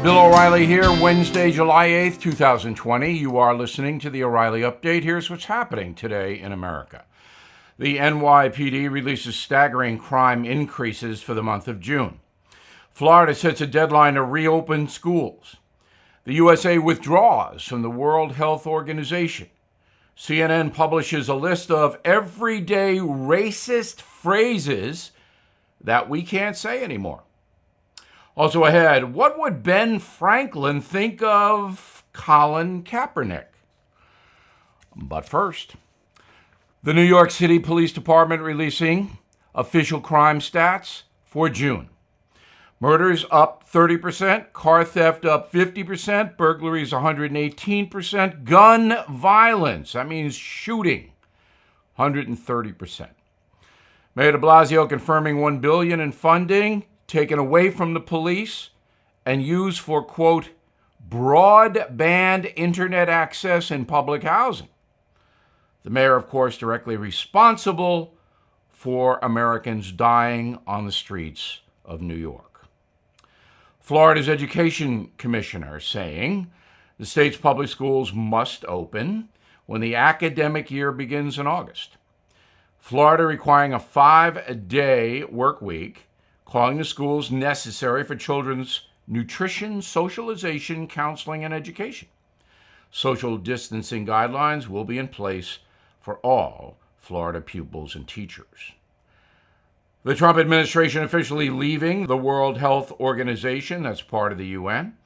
Bill O'Reilly here, Wednesday, July 8th, 2020. You are listening to the O'Reilly Update. Here's what's happening today in America. The NYPD releases staggering crime increases for the month of June. Florida sets a deadline to reopen schools. The USA withdraws from the World Health Organization. CNN publishes a list of everyday racist phrases that we can't say anymore. Also ahead, what would Ben Franklin think of Colin Kaepernick? But first, the New York City Police Department releasing official crime stats for June. Murders up 30%, car theft up 50%, burglaries 118%, gun violence, that means shooting, 130%. Mayor de Blasio confirming $1 billion in funding taken away from the police and used for, quote, broadband internet access in public housing. The mayor, of course, directly responsible for Americans dying on the streets of New York. Florida's education commissioner saying the state's public schools must open when the academic year begins in August. Florida requiring a 5-day work week, calling the schools necessary for children's nutrition, socialization, counseling, and education. Social distancing guidelines will be in place for all Florida pupils and teachers. The Trump administration officially leaving the World Health Organization, that's part of the UN.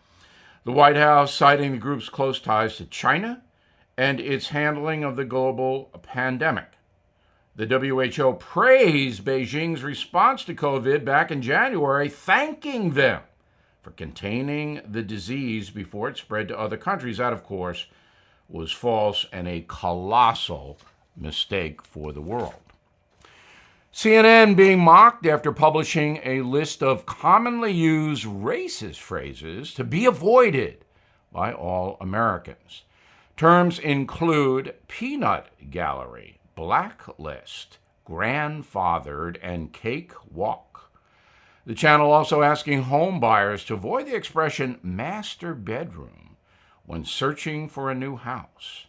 The White House citing the group's close ties to China and its handling of the global pandemic. The WHO praised Beijing's response to COVID back in January, thanking them for containing the disease before it spread to other countries. That, of course, was false and a colossal mistake for the world. CNN being mocked after publishing a list of commonly used racist phrases to be avoided by all Americans. Terms include peanut gallery, blacklist, grandfathered, and cake walk. The channel also asking home buyers to avoid the expression master bedroom when searching for a new house.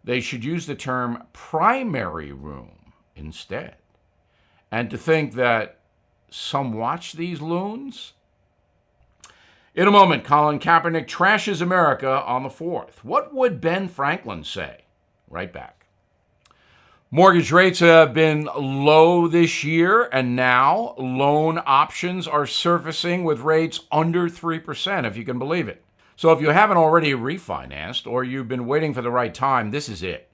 They should use the term primary room instead. And to think that some watch these loons? In a moment, Colin Kaepernick trashes America on the 4th. What would Ben Franklin say? Right back. Mortgage rates have been low this year, and now loan options are surfacing with rates under 3%, if you can believe it. So if you haven't already refinanced or you've been waiting for the right time, this is it.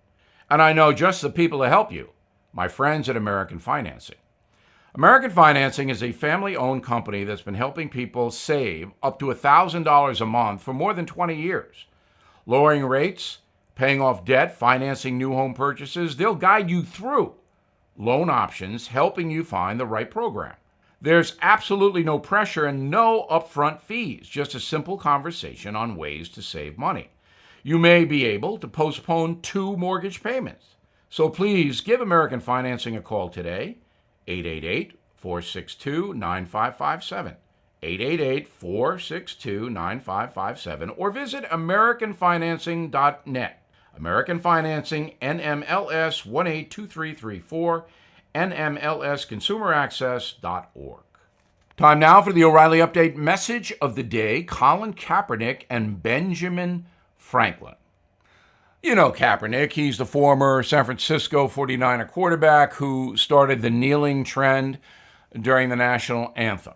And I know just the people to help you, my friends at American Financing. American Financing is a family-owned company that's been helping people save up to $1,000 a month for more than 20 years. Lowering rates, paying off debt, financing new home purchases, they'll guide you through loan options, helping you find the right program. There's absolutely no pressure and no upfront fees, just a simple conversation on ways to save money. You may be able to postpone 2 mortgage payments. So please give American Financing a call today, 888-462-9557. 888-462-9557, or visit AmericanFinancing.net. American Financing, NMLS 182334, NMLSConsumerAccess.org. Time now for the O'Reilly Update message of the day, Colin Kaepernick and Benjamin Franklin. You know Kaepernick, he's the former San Francisco 49er quarterback who started the kneeling trend during the national anthem.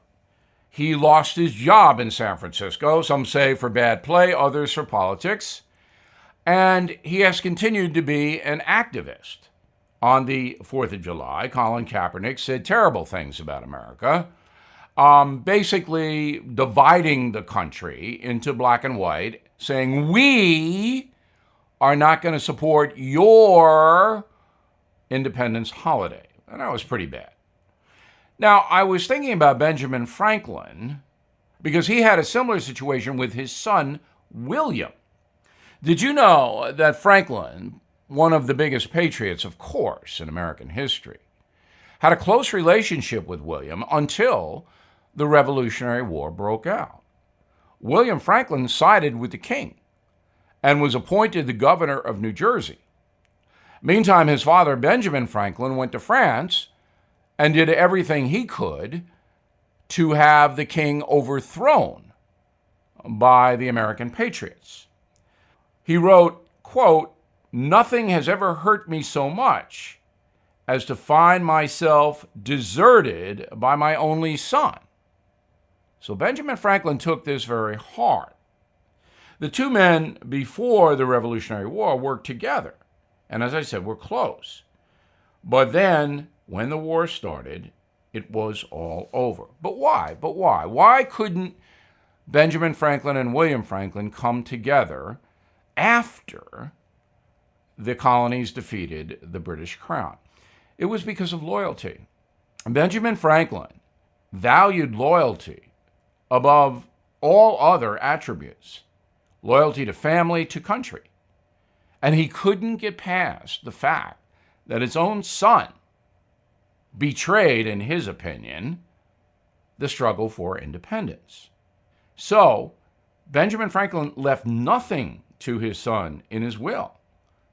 He lost his job in San Francisco, some say for bad play, others for politics. And he has continued to be an activist. On the 4th of July, Colin Kaepernick said terrible things about America, basically dividing the country into black and white, saying, we are not going to support your Independence holiday. And that was pretty bad. Now, I was thinking about Benjamin Franklin because he had a similar situation with his son, William. Did you know that Franklin, one of the biggest patriots, of course, in American history, had a close relationship with William until the Revolutionary War broke out? William Franklin sided with the king and was appointed the governor of New Jersey. Meantime, his father, Benjamin Franklin, went to France and did everything he could to have the king overthrown by the American patriots. He wrote, quote, "Nothing has ever hurt me so much as to find myself deserted by my only son." So Benjamin Franklin took this very hard. The two men before the Revolutionary War worked together, and as I said, were close. But then, when the war started, it was all over. But why? Why couldn't Benjamin Franklin and William Franklin come together after the colonies defeated the British Crown? It was because of loyalty. Benjamin Franklin valued loyalty above all other attributes. Loyalty to family, to country. And he couldn't get past the fact that his own son betrayed, in his opinion, the struggle for independence. So, Benjamin Franklin left nothing to his son in his will,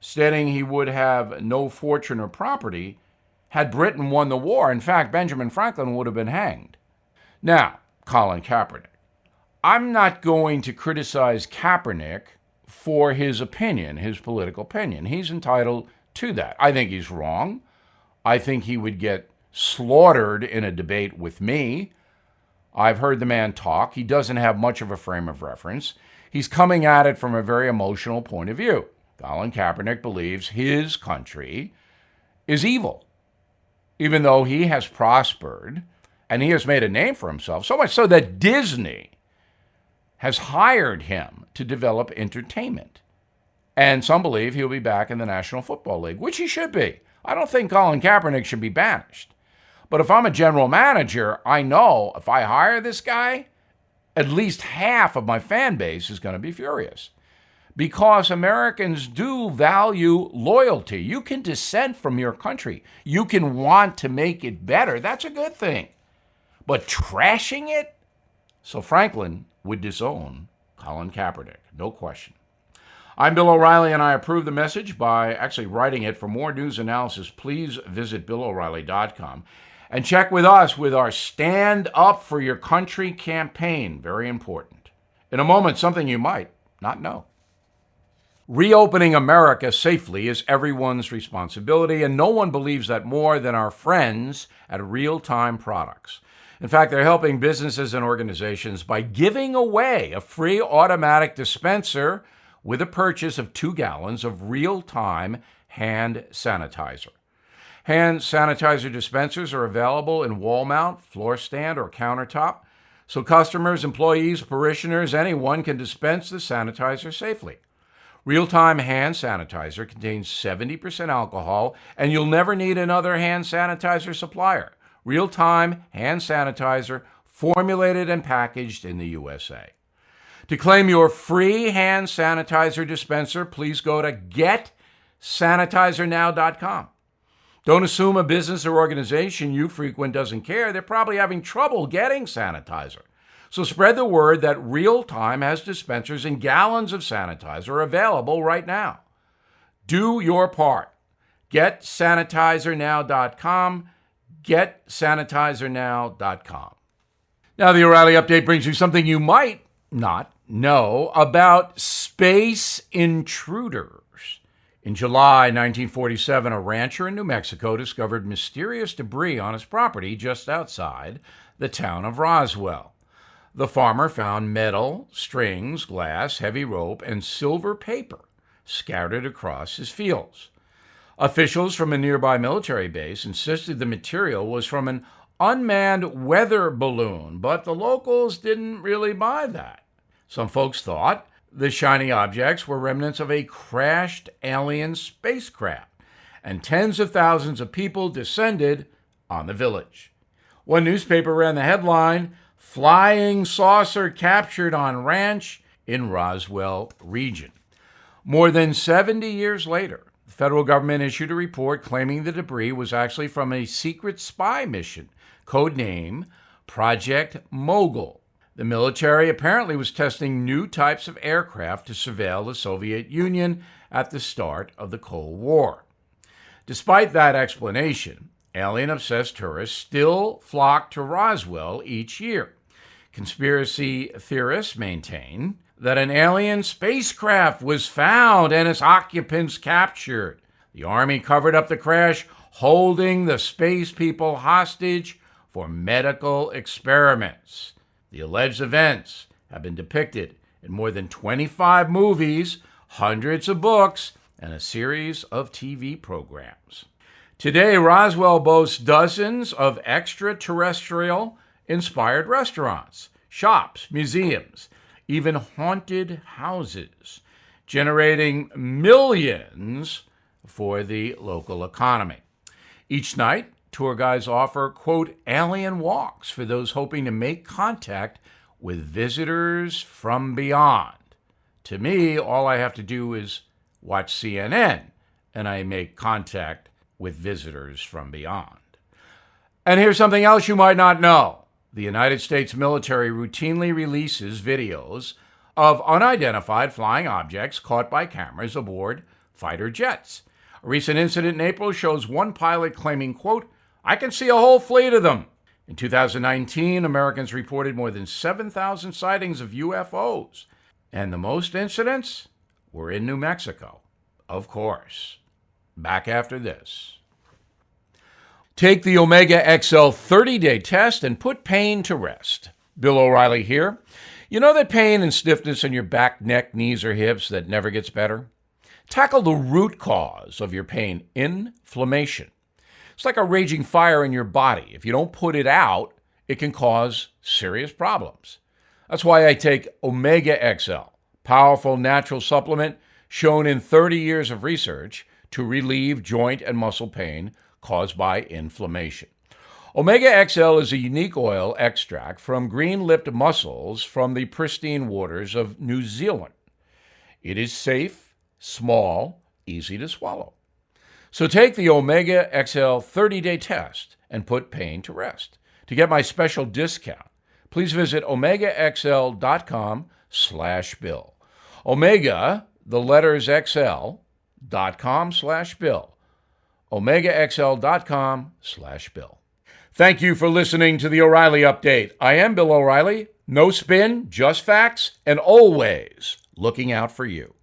stating he would have no fortune or property had Britain won the war. In fact, Benjamin Franklin would have been hanged. Now, Colin Kaepernick. I'm not going to criticize Kaepernick for his opinion, his political opinion. He's entitled to that. I think he's wrong. I think he would get slaughtered in a debate with me. I've heard the man talk. He doesn't have much of a frame of reference. He's coming at it from a very emotional point of view. Colin Kaepernick believes his country is evil, even though he has prospered and he has made a name for himself, so much so that Disney has hired him to develop entertainment. And some believe he'll be back in the National Football League, which he should be. I don't think Colin Kaepernick should be banished. But if I'm a general manager, I know if I hire this guy, at least half of my fan base is going to be furious. Because Americans do value loyalty. You can dissent from your country. You can want to make it better. That's a good thing. But trashing it? So Franklin would disown Colin Kaepernick, no question. I'm Bill O'Reilly, and I approve the message by actually writing it. For more news analysis, please visit BillO'Reilly.com and check with us with our Stand Up for Your Country campaign. Very important. In a moment, something you might not know. Reopening America safely is everyone's responsibility, and no one believes that more than our friends at Real Time Products. In fact, they're helping businesses and organizations by giving away a free automatic dispenser with a purchase of 2 gallons of real-time hand sanitizer. Hand sanitizer dispensers are available in wall mount, floor stand, or countertop, so customers, employees, parishioners, anyone can dispense the sanitizer safely. Real-time hand sanitizer contains 70% alcohol, and you'll never need another hand sanitizer supplier. Real-time hand sanitizer, formulated and packaged in the USA. To claim your free hand sanitizer dispenser, please go to getsanitizernow.com. Don't assume a business or organization you frequent doesn't care. They're probably having trouble getting sanitizer. So spread the word that Real Time has dispensers and gallons of sanitizer available right now. Do your part. Getsanitizernow.com. GetSanitizerNow.com. Now, the O'Reilly Update brings you something you might not know about space intruders. In July 1947, a rancher in New Mexico discovered mysterious debris on his property just outside the town of Roswell. The farmer found metal, strings, glass, heavy rope, and silver paper scattered across his fields. Officials from a nearby military base insisted the material was from an unmanned weather balloon, but the locals didn't really buy that. Some folks thought the shiny objects were remnants of a crashed alien spacecraft, and tens of thousands of people descended on the village. One newspaper ran the headline, "Flying Saucer Captured on Ranch in Roswell Region." More than 70 years later, the federal government issued a report claiming the debris was actually from a secret spy mission, codename Project Mogul. The military apparently was testing new types of aircraft to surveil the Soviet Union at the start of the Cold War. Despite that explanation, alien-obsessed tourists still flock to Roswell each year. Conspiracy theorists maintain that an alien spacecraft was found and its occupants captured. The Army covered up the crash, holding the space people hostage for medical experiments. The alleged events have been depicted in more than 25 movies, hundreds of books, and a series of TV programs. Today, Roswell boasts dozens of extraterrestrial-inspired restaurants, shops, museums, even haunted houses, generating millions for the local economy. Each night, tour guides offer, quote, alien walks for those hoping to make contact with visitors from beyond. To me, all I have to do is watch CNN, and I make contact with visitors from beyond. And here's something else you might not know. The United States military routinely releases videos of unidentified flying objects caught by cameras aboard fighter jets. A recent incident in April shows one pilot claiming, quote, I can see a whole fleet of them. In 2019, Americans reported more than 7,000 sightings of UFOs, and the most incidents were in New Mexico. Of course. Back after this. Take the Omega XL 30-day test and put pain to rest. Bill O'Reilly here. You know that pain and stiffness in your back, neck, knees, or hips that never gets better? Tackle the root cause of your pain, inflammation. It's like a raging fire in your body. If you don't put it out, it can cause serious problems. That's why I take Omega XL, powerful natural supplement shown in 30 years of research to relieve joint and muscle pain caused by inflammation. Omega XL is a unique oil extract from green-lipped mussels from the pristine waters of New Zealand. It is safe, small, easy to swallow. So take the Omega XL 30-day test and put pain to rest. To get my special discount, please visit omegaxl.com/bill. Omega, the letters XL.com/bill. omegaxl.com/bill. Thank you for listening to the O'Reilly Update. I am Bill O'Reilly. No spin, just facts, and always looking out for you.